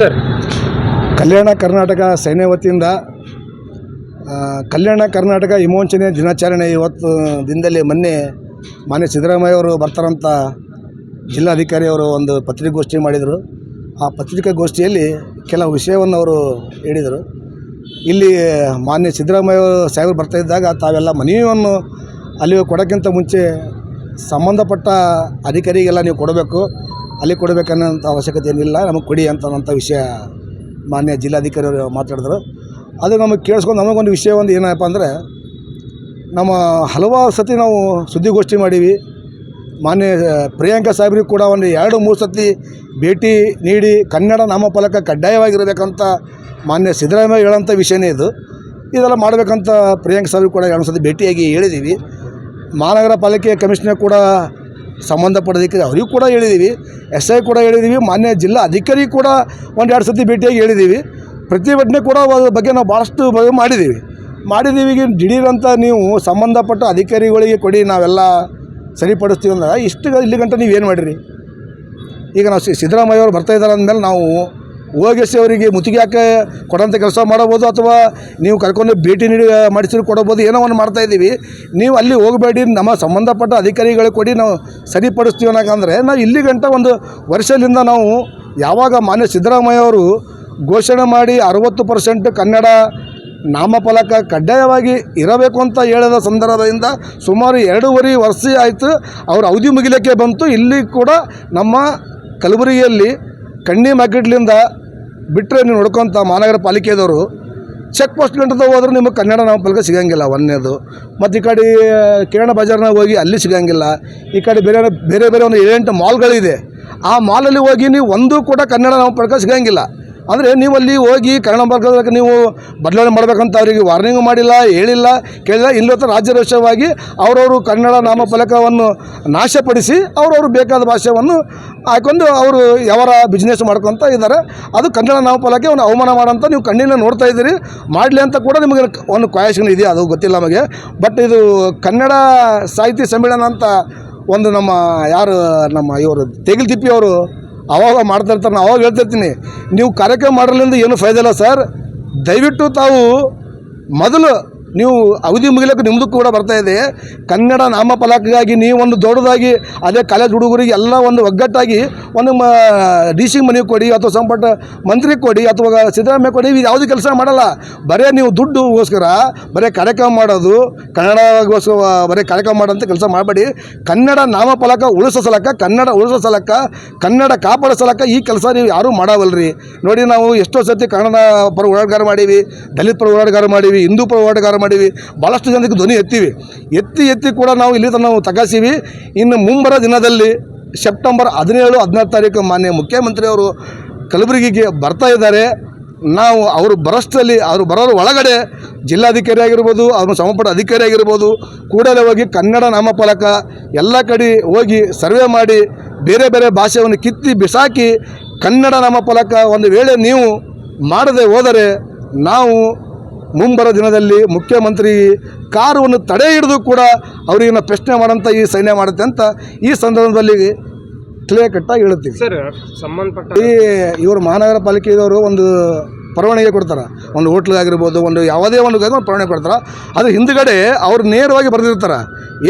Sir, Kalyana Karnataka ಸೇನೆ ವತಿಯಿಂದ ಕಲ್ಯಾಣ ಕರ್ನಾಟಕ ವಿಮೋಚನೆ ದಿನಾಚರಣೆ ಇವತ್ತು ದಿನದಲ್ಲಿ ಮಾನ್ಯ ಸಿದ್ದರಾಮಯ್ಯ ಅವರು ಬರ್ತಾರಂತ ಜಿಲ್ಲಾಧಿಕಾರಿಯವರು ಒಂದು ಪತ್ರಿಕಾಗೋಷ್ಠಿ ಮಾಡಿದರು. ಆ ಪತ್ರಿಕಾಗೋಷ್ಠಿಯಲ್ಲಿ ಕೆಲವು ವಿಷಯವನ್ನು ಅವರು ಹೇಳಿದರು. ಇಲ್ಲಿ ಮಾನ್ಯ ಸಿದ್ದರಾಮಯ್ಯ ಸಾಹೇಬರು ಬರ್ತಾಯಿದ್ದಾಗ ತಾವೆಲ್ಲ ಮನವಿಯನ್ನು ಅಲ್ಲಿ ಕೊಡೋಕ್ಕಿಂತ ಮುಂಚೆ ಸಂಬಂಧಪಟ್ಟ ಅಧಿಕಾರಿಗೆಲ್ಲ ನೀವು ಕೊಡಬೇಕು, ಅಲ್ಲಿ ಕೊಡಬೇಕನ್ನೋಂಥ ಅವಶ್ಯಕತೆ ಏನಿಲ್ಲ, ನಮಗೆ ಕೊಡಿ ಅಂತಂಥ ವಿಷಯ ಮಾನ್ಯ ಜಿಲ್ಲಾಧಿಕಾರಿಯವರು ಮಾತಾಡಿದ್ರು. ಅದು ನಮಗೆ ಕೇಳಿಸ್ಕೊಂಡು ನಮಗೊಂದು ವಿಷಯ ಒಂದು ಏನಪ್ಪ ಅಂದರೆ, ನಮ್ಮ ಹಲವಾರು ಸತಿ ನಾವು ಸುದ್ದಿಗೋಷ್ಠಿ ಮಾಡೀವಿ. ಮಾನ್ಯ ಪ್ರಿಯಾಂಕಾ ಸಾಹೇಬ್ರಿಗೆ ಕೂಡ ಒಂದು 2-3 ಸತಿ ಭೇಟಿ ನೀಡಿ ಕನ್ನಡ ನಾಮಫಲಕ ಕಡ್ಡಾಯವಾಗಿರಬೇಕಂತ ಮಾನ್ಯ ಸಿದ್ದರಾಮಯ್ಯ ಹೇಳೋಂಥ ವಿಷಯನೇ ಇದೆಲ್ಲ ಮಾಡಬೇಕಂತ ಪ್ರಿಯಾಂಕಾ ಸಾಹೇಬ್ರಿಗೆ ಕೂಡ 2 ಸತಿ ಭೇಟಿಯಾಗಿ ಹೇಳಿದ್ದೀವಿ. ಮಹಾನಗರ ಪಾಲಿಕೆ ಕಮಿಷನರ್ ಕೂಡ ಸಂಬಂಧಪಡೋದಕ್ಕೆ ಅವರಿಗೂ ಕೂಡ ಹೇಳಿದ್ದೀವಿ, SI ಕೂಡ ಹೇಳಿದ್ದೀವಿ, ಮಾನ್ಯ ಜಿಲ್ಲಾ ಅಧಿಕಾರಿ ಕೂಡ 1-2 ಸತಿ ಭೇಟಿಯಾಗಿ ಹೇಳಿದ್ದೀವಿ. ಪ್ರತಿಭಟನೆ ಕೂಡ ಅದ್ರ ಬಗ್ಗೆ ನಾವು ಭಾಳಷ್ಟು ಮಾಡಿದ್ದೀವಿ. ಈಗ ದಿಢೀರಂತ ನೀವು ಸಂಬಂಧಪಟ್ಟ ಅಧಿಕಾರಿಗಳಿಗೆ ಕೊಡಿ, ನಾವೆಲ್ಲ ಸರಿಪಡಿಸ್ತೀವಿ ಅಂದ್ರೆ ಇಲ್ಲಿ ಗಂಟೆ ನೀವೇನು ಮಾಡಿರಿ? ಈಗ ನಾವು ಸಿದ್ದರಾಮಯ್ಯ ಅವರು ಬರ್ತಾಯಿದ್ದಾರೆ ಅಂದಮೇಲೆ ನಾವು ಹೋಗಿಸಿ ಅವರಿಗೆ ಮುತ್ತಿಗೆ ಹಾಕಿ ಕೊಡೋಂಥ ಕೆಲಸ ಮಾಡಬೋದು, ಅಥವಾ ನೀವು ಕರ್ಕೊಂಡು ಭೇಟಿ ನೀಡಿ ಮಾಡಿಸಿ ಕೊಡಬೋದು, ಏನೋ ಒಂದು ಮಾಡ್ತಾಯಿದ್ದೀವಿ. ನೀವು ಅಲ್ಲಿ ಹೋಗಬೇಡಿ, ನಮ್ಮ ಸಂಬಂಧಪಟ್ಟ ಅಧಿಕಾರಿಗಳಿಗೆ ಕೊಡಿ, ನಾವು ಸರಿಪಡಿಸ್ತೀವಿ ಅನ್ನೋಕಂದರೆ ನಾವು ಇಲ್ಲಿ ಗಂಟ ಒಂದು ವರ್ಷದಿಂದ ನಾವು ಯಾವಾಗ ಮಾನ್ಯ ಸಿದ್ದರಾಮಯ್ಯ ಅವರು ಘೋಷಣೆ ಮಾಡಿ 60% ಕನ್ನಡ ನಾಮಫಲಕ ಕಡ್ಡಾಯವಾಗಿ ಇರಬೇಕು ಅಂತ ಹೇಳಿದ ಸಂದರ್ಭದಿಂದ ಸುಮಾರು 2.5 ವರ್ಷ ಆಯಿತು. ಅವ್ರ ಅವಧಿ ಮುಗಿಲಿಕ್ಕೆ ಬಂತು. ಇಲ್ಲಿ ಕೂಡ ನಮ್ಮ ಕಲಬುರಗಿಯಲ್ಲಿ ಕಣ್ಣಿ ಮಾರ್ಕೆಟ್ಲಿಂದ ಬಿಟ್ಟರೆ ನೀವು ನೋಡ್ಕೊತ ಮಹಾನಗರ ಪಾಲಿಕೆದವರು ಚೆಕ್ ಪೋಸ್ಟ್ ಗಂಟದ ಹೋದ್ರೆ ನಿಮಗೆ ಕನ್ನಡ ನಾಮಫಲಕ ಸಿಗೋಂಗಿಲ್ಲ, ಒಂದನೇದು. ಮತ್ತು ಈ ಕಡೆ ಕಿರಣ ಬಜಾರ್ನಾಗ ಹೋಗಿ ಅಲ್ಲಿ ಸಿಗೋಂಗಿಲ್ಲ. ಈ ಕಡೆ ಬೇರೆ ಒಂದು 7-8 ಮಾಲ್ಗಳಿದೆ. ಆ ಮಾಲಲ್ಲಿ ಹೋಗಿ ನೀವು ಒಂದು ಕೂಡ ಕನ್ನಡ ನಾಮಫಲಕ ಸಿಗೋಂಗಿಲ್ಲ. ಅಂದರೆ ನೀವು ಅಲ್ಲಿ ಹೋಗಿ ಕನ್ನಡ ನಾಮಫಲಕ ನೀವು ಬದಲಾವಣೆ ಮಾಡಬೇಕಂತ ಅವರಿಗೆ ವಾರ್ನಿಂಗು ಮಾಡಿಲ್ಲ, ಹೇಳಿಲ್ಲ, ಕೇಳಿಲ್ಲ. ಇಲ್ಲೊತ್ತ ರಾಜ್ಯರೋಷವಾಗಿ ಅವರವರು ಕನ್ನಡ ನಾಮಫಲಕವನ್ನು ನಾಶಪಡಿಸಿ ಅವರವರು ಬೇಕಾದ ಭಾಷೆಯನ್ನು ಹಾಕೊಂಡು ಅವರು ಯಾವರ ಬಿಸ್ನೆಸ್ ಮಾಡ್ಕೊತ ಇದ್ದಾರೆ. ಅದು ಕನ್ನಡ ನಾಮಫಲಕ್ಕೆ ಒಂದು ಅವಮಾನ ಮಾಡೋಂಥ ನೀವು ಕಣ್ಣಿನ ನೋಡ್ತಾ ಇದ್ದೀರಿ. ಮಾಡಲಿ ಅಂತ ಕೂಡ ನಿಮಗೆ ಒಂದು ಕ್ವಾಯೇಷನ್ ಇದೆ, ಅದು ಗೊತ್ತಿಲ್ಲ ನಮಗೆ. ಬಟ್ ಇದು ಕನ್ನಡ ಸಾಹಿತ್ಯ ಸಮ್ಮೇಳನ ಅಂತ ಒಂದು ನಮ್ಮ ಇವರು ತೆಗಿಲ್ತಿಪ್ಪಿ ಅವರು ಅವಾಗ ಮಾಡ್ತಾಯಿರ್ತಾರೆ. ನಾನು ಅವಾಗ ಹೇಳ್ತಿರ್ತೀನಿ, ನೀವು ಕಾರ್ಯಕ್ರಮ ಮಾಡೋದ್ರಿಂದ ಏನು ಫಾಯ್ದೆ ಇಲ್ಲ ಸರ್. ದಯವಿಟ್ಟು ತಾವು ಮೊದಲು ನೀವು ಅವಧಿ ಮುಗಿಲಿಕ್ಕೆ ನಿಮ್ಮದು ಕೂಡ ಬರ್ತಾಯಿದೆ. ಕನ್ನಡ ನಾಮಫಲಕಗಾಗಿ ನೀವು ಒಂದು ದೊಡ್ಡದಾಗಿ ಅದೇ ಕಾಲೇಜ್ ಹುಡುಗರಿಗೆ ಎಲ್ಲ ಒಂದು ಒಗ್ಗಟ್ಟಾಗಿ ಒಂದು DC ಮನೆಗೆ ಕೊಡಿ, ಅಥವಾ ಸಂಪುಟ ಮಂತ್ರಿಗೆ ಕೊಡಿ, ಅಥವಾ ಸಿದ್ದರಾಮಯ್ಯ ಕೊಡಿ. ಇದು ಯಾವುದೇ ಕೆಲಸ ಮಾಡಲ್ಲ. ಬರೀ ನೀವು ದುಡ್ಡುಗೋಸ್ಕರ ಬರೀ ಕಾರ್ಯಕ್ರಮ ಮಾಡೋದು, ಕನ್ನಡಗೋಸ್ಕರ ಬರೀ ಕಾರ್ಯಕ್ರಮ ಮಾಡೋಂಥ ಕೆಲಸ ಮಾಡಬೇಡಿ. ಕನ್ನಡ ನಾಮಫಲಕ ಉಳಿಸೋ ಸಲಕ, ಕನ್ನಡ ಉಳಿಸೋ ಸಲಕ, ಕನ್ನಡ ಕಾಪಾಡೋ ಸಲಕ ಈ ಕೆಲಸ ನೀವು ಯಾರೂ ಮಾಡವಲ್ರಿ. ನೋಡಿ, ನಾವು ಎಷ್ಟೋ ಸತಿ ಕನ್ನಡ ಪರ ಹೋರಾಟಗಾರ ಮಾಡೀವಿ, ದಲಿತ ಪರ ಹೋರಾಟಗಾರ ಮಾಡೀವಿ, ಹಿಂದೂ ಪರ ಹೋರಾಟಗಾರ ಮಾಡೀವಿ, ಭಾಳಷ್ಟು ಜನಕ್ಕೆ ಧ್ವನಿ ಎತ್ತಿ ಕೂಡ ನಾವು ಇಲ್ಲಿ ನಾವು ತಗಾಸೀವಿ. ಇನ್ನು ಮುಂಬರೋ ದಿನದಲ್ಲಿ ಸೆಪ್ಟೆಂಬರ್ 17-18 ತಾರೀಕು ಮಾನ್ಯ ಮುಖ್ಯಮಂತ್ರಿಯವರು ಕಲಬುರಗಿಗೆ ಬರ್ತಾ ಇದ್ದಾರೆ. ನಾವು ಅವರು ಬರೋಷ್ಟರಲ್ಲಿ, ಅವರು ಬರೋರ ಒಳಗಡೆ ಜಿಲ್ಲಾಧಿಕಾರಿ ಆಗಿರ್ಬೋದು, ಅವ್ರ ಸಂಬಂಧಪಟ್ಟ ಅಧಿಕಾರಿ ಆಗಿರ್ಬೋದು, ಕೂಡಲೇ ಹೋಗಿ ಕನ್ನಡ ನಾಮಫಲಕ ಎಲ್ಲ ಕಡೆ ಹೋಗಿ ಸರ್ವೆ ಮಾಡಿ ಬೇರೆ ಭಾಷೆಯನ್ನು ಕಿತ್ತಿ ಬಿಸಾಕಿ ಕನ್ನಡ ನಾಮಫಲಕ ಒಂದು ವೇಳೆ ನೀವು ಮಾಡದೆ ಹೋದರೆ ನಾವು ಮುಂಬರೋ ದಿನದಲ್ಲಿ ಮುಖ್ಯಮಂತ್ರಿ ಕಾರವನ್ನು ತಡೆ ಹಿಡಿದು ಕೂಡ ಅವರಿಗಿನ ಪ್ರಶ್ನೆ ಮಾಡೋಂಥ ಈ ಸೈನ್ಯ ಮಾಡುತ್ತೆ ಅಂತ ಈ ಸಂದರ್ಭದಲ್ಲಿ ಕ್ಲಿಯರ್ ಕಟ್ಟಾಗಿ ಹೇಳುತ್ತೀವಿ. ಸರ್, ಸಂಬಂಧಪಟ್ಟ ಇವರು ಮಹಾನಗರ ಪಾಲಿಕೆಯವರು ಒಂದು ಪರವಾನಗಿ ಕೊಡ್ತಾರೆ, ಒಂದು ಹೋಟ್ಲಾಗಿರ್ಬೋದು, ಒಂದು ಯಾವುದೇ ಒಂದು ಪರವಾನಗಿ ಕೊಡ್ತಾರೆ. ಅದ್ರ ಹಿಂದುಗಡೆ ಅವ್ರು ನೇರವಾಗಿ ಬರೆದಿರ್ತಾರೆ,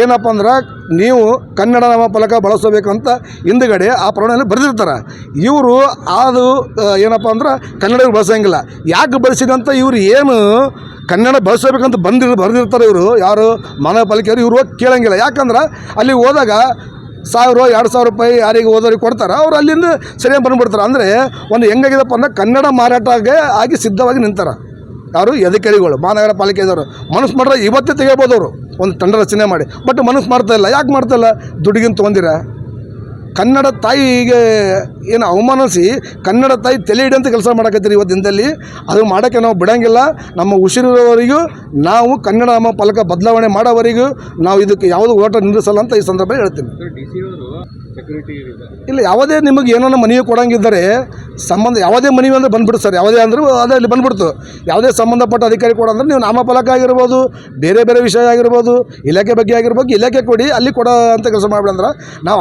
ಏನಪ್ಪ ಅಂದ್ರೆ ನೀವು ಕನ್ನಡ ನಾಮಫಲಕ ಬಳಸಬೇಕಂತ ಹಿಂದುಗಡೆ ಆ ಪರವಾನಗಿ ಬರೆದಿರ್ತಾರೆ. ಇವರು ಅದು ಏನಪ್ಪ ಅಂದ್ರೆ ಕನ್ನಡ ಬಳಸೋಂಗಿಲ್ಲ. ಯಾಕೆ ಬಳಸಿದಂತ ಇವರು ಏನು ಕನ್ನಡ ಬಳಸಬೇಕಂತ ಬರೆದಿರ್ತಾರೆ ಇವರು, ಯಾರು ಮಹಾನಗರ ಪಾಲಿಕೆಯವರು. ಇವರು ಹೋಗಿ ಕೇಳೋಂಗಿಲ್ಲ. ಯಾಕಂದ್ರೆ ಅಲ್ಲಿ ಹೋದಾಗ 1000-2000 ರೂಪಾಯಿ ಯಾರಿಗೆ ಹೋದವ್ರಿಗೆ ಕೊಡ್ತಾರೆ, ಅವ್ರು ಅಲ್ಲಿಂದ ಸರಿಯಾಗಿ ಬಂದುಬಿಡ್ತಾರೆ. ಅಂದರೆ ಒಂದು ಹೆಂಗಾಗಿದೆಪ್ಪ ಅಂದ್ರೆ ಕನ್ನಡ ಮಾರಾಟಕ್ಕೆ ಆಗಿ ಸಿದ್ಧವಾಗಿ ನಿಂತಾರೆ ಯಾರು ಅಧಿಕಾರಿಗಳು, ಮಹಾನಗರ ಪಾಲಿಕೆದವರು. ಮನಸ್ಸು ಮಾಡಿದ್ರೆ ಇವತ್ತೇ ತೆಗಿಬೋದು ಅವರು ಒಂದು ತಂಡ ರಚನೆ ಮಾಡಿ. ಬಟ್ ಮನಸ್ಸು ಮಾಡ್ತಾಯಿಲ್ಲ. ಯಾಕೆ ಮಾಡ್ತಾಯಿಲ್ಲ? ದುಡ್ಡಿಗಿಂತ ತೊಗೊಂಡಿರ ಕನ್ನಡ ತಾಯಿಗೆ ಏನು ಅವಮಾನಿಸಿ ಕನ್ನಡ ತಾಯಿ ತಲೆ ಹಿಡಿಯಂತ ಕೆಲಸ ಮಾಡಕತ್ತೀರಿ ಇವತ್ತು ದಿನದಲ್ಲಿ. ಅದು ಮಾಡೋಕ್ಕೆ ನಾವು ಬಿಡೋಂಗಿಲ್ಲ. ನಮ್ಮ ಉಸಿರಿರೋವರೆಗೂ ನಾವು ಕನ್ನಡ ನಾಮಫಲಕ ಬದಲಾವಣೆ ಮಾಡೋವರೆಗೂ ನಾವು ಇದಕ್ಕೆ ಯಾವುದೂ ಹೋರಾಟ ನಿಲ್ಲಿಸಲ್ಲ ಅಂತ ಈ ಸಂದರ್ಭ ಹೇಳ್ತೀನಿ. ಇಲ್ಲ, ಯಾವುದೇ ನಿಮಗೆ ಏನೋ ಮನವಿ ಕೊಡೋಂಗಿದ್ದರೆ ಸಂಬಂಧ ಯಾವುದೇ ಮನವಿ ಅಂದರೆ ಬಂದುಬಿಡು ಸರ್. ಯಾವುದೇ ಅಂದರೂ ಅದೇ ಇಲ್ಲಿ ಬಂದುಬಿಡ್ತು. ಯಾವುದೇ ಸಂಬಂಧಪಟ್ಟ ಅಧಿಕಾರಿ ಕೊಡೋಂದ್ರೆ ನೀವು ನಾಮಫಲಕ ಆಗಿರ್ಬೋದು, ಬೇರೆ ವಿಷಯ ಆಗಿರ್ಬೋದು, ಇಲಾಖೆ ಬಗ್ಗೆ ಆಗಿರ್ಬೋದು, ಇಲಾಖೆ ಕೊಡಿ, ಅಲ್ಲಿ ಕೊಡೋ ಅಂತ ಕೆಲಸ ಮಾಡಿಬಿಡಂದ್ರೆ ನಾವು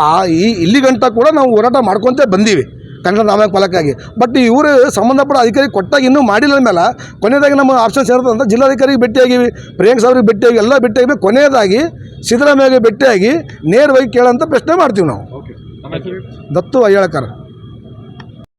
ಇಲ್ಲಿ ಗಂಟ ಕೂಡ ನಾವು ಹೋರಾಟ ಮಾಡ್ಕೊತ ಬಂದೀವಿ. ಕನ್ನಡ ನಾಮಕ ಫಲಕ್ಕಾಗಿ. ಬಟ್ ಇವರು ಸಂಬಂಧಪಟ್ಟ ಅಧಿಕಾರಿ ಕೊಟ್ಟಾಗ ಇನ್ನೂ ಮಾಡಿಲ್ಲ ಮೇಲೆ ಕೊನೆಯದಾಗಿ ನಮ್ಮ ಆಪ್ಷನ್ ಸೇರ್ತದೆ ಅಂತ ಜಿಲ್ಲಾಧಿಕಾರಿಗೆ ಭೇಟಿಯಾಗಿವಿ, ಪ್ರಿಯಾಂಕ್ ಅವ್ರಿಗೆ ಭೇಟಿಯಾಗಿ ಎಲ್ಲ ಭೇಟಿಯಾಗಿ ಕೊನೆಯದಾಗಿ ಸಿದ್ದರಾಮಯ್ಯಗೆ ಭೇಟಿಯಾಗಿ ನೇರವಾಗಿ ಕೇಳೋಂಥ ಪ್ರಶ್ನೆ ಮಾಡ್ತೀವಿ ನಾವು. ದತ್ತು ಅಯ್ಯಳಕರ್.